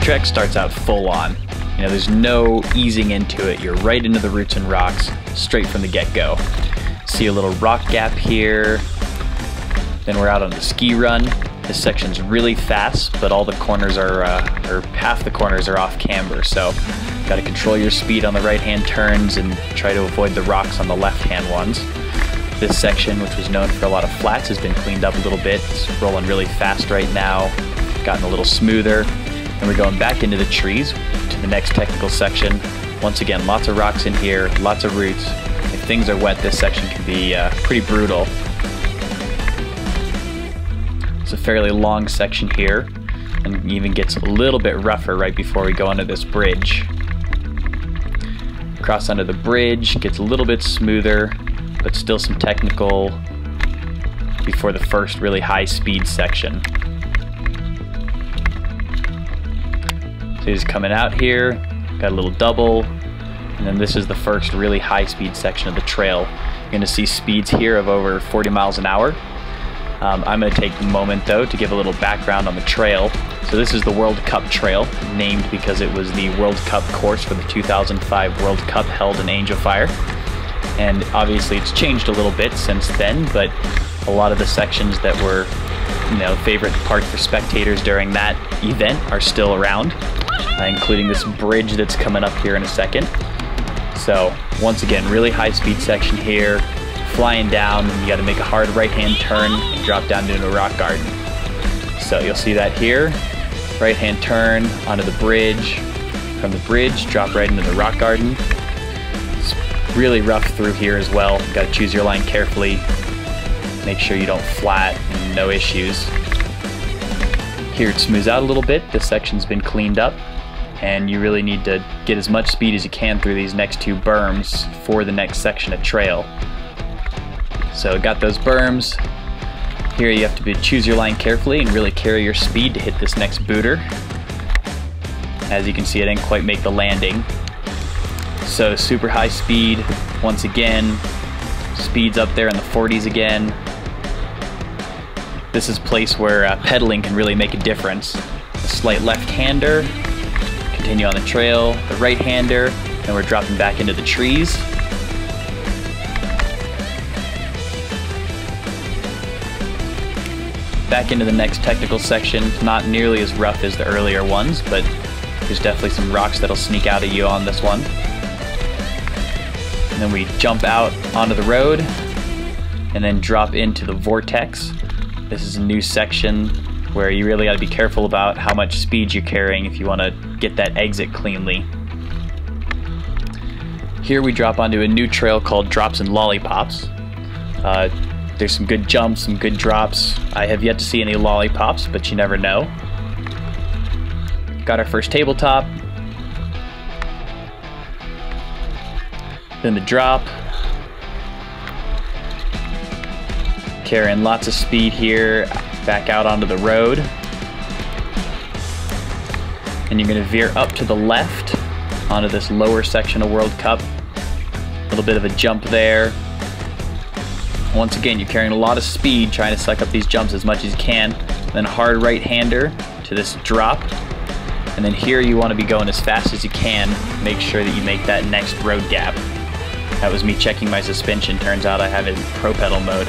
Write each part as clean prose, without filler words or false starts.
trek starts out full on. You know, there's no easing into it. You're right into the roots and rocks, straight from the get-go. See a little rock gap here. Then we're out on the ski run. This section's really fast, but all the corners are, or half the corners are off camber. So, gotta control your speed on the right-hand turns and try to avoid the rocks on the left-hand ones. This section, which was known for a lot of flats, has been cleaned up a little bit. It's rolling really fast right now. Gotten a little smoother. And we're going back into the trees to the next technical section. Once again, lots of rocks in here, lots of roots. If things are wet, this section can be pretty brutal. It's a fairly long section here, and even gets a little bit rougher right before we go under this bridge. Cross under the bridge, gets a little bit smoother, but still some technical before the first really high speed section. So he's coming out here, got a little double, and then this is the first really high speed section of the trail. You're going to see speeds here of over 40 miles an hour. I'm going to take a moment though to give a little background on the trail. So this is the World Cup Trail, named because it was the World Cup course for the 2005 World Cup held in Angel Fire. And obviously it's changed a little bit since then, but a lot of the sections that were, you know, favorite parts for spectators during that event are still around, including this bridge that's coming up here in a second. So once again, really high speed section here, flying down, and you got to make a hard right hand turn and drop down into a rock garden. So you'll see that here, right hand turn onto the bridge, from the bridge drop right into the rock garden. It's really rough through here as well. Got to choose your line carefully, make sure you don't flat, and no issues. Here it smooths out a little bit. This section's been cleaned up, and you really need to get as much speed as you can through these next two berms for the next section of trail. So got those berms. Here you have to choose your line carefully and really carry your speed to hit this next booter. As you can see, I didn't quite make the landing. So super high speed once again. Speeds up there in the 40s again. This is a place where pedaling can really make a difference. A slight left-hander, continue on the trail, the right-hander, and we're dropping back into the trees. Back into the next technical section, not nearly as rough as the earlier ones, but there's definitely some rocks that'll sneak out at you on this one. And then we jump out onto the road and then drop into the vortex. This is a new section where you really got to be careful about how much speed you're carrying if you want to get that exit cleanly. Here we drop onto a new trail called Drops and Lollipops. There's some good jumps, some good drops. I have yet to see any lollipops, but you never know. Got our first tabletop. Then the drop. Carrying lots of speed here, back out onto the road. And you're going to veer up to the left onto this lower section of World Cup. A little bit of a jump there. Once again, you're carrying a lot of speed, trying to suck up these jumps as much as you can. Then a hard right-hander to this drop. And then here you want to be going as fast as you can. Make sure that you make that next road gap. That was me checking my suspension. Turns out I have it in pro pedal mode.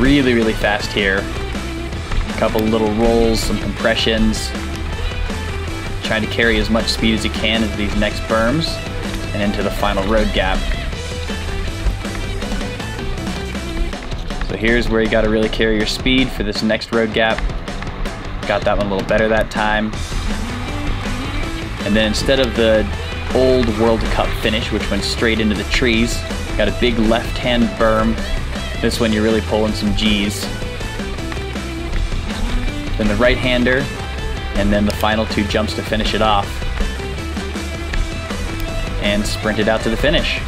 Really, really fast here. A couple little rolls, some compressions. Trying to carry as much speed as you can into these next berms and into the final road gap. So here's where you got to really carry your speed for this next road gap. Got that one a little better that time. And then instead of the old World Cup finish, which went straight into the trees, got a big left-hand berm. This one you're really pulling some G's. Then the right-hander, and then the final two jumps to finish it off. And sprint it out to the finish.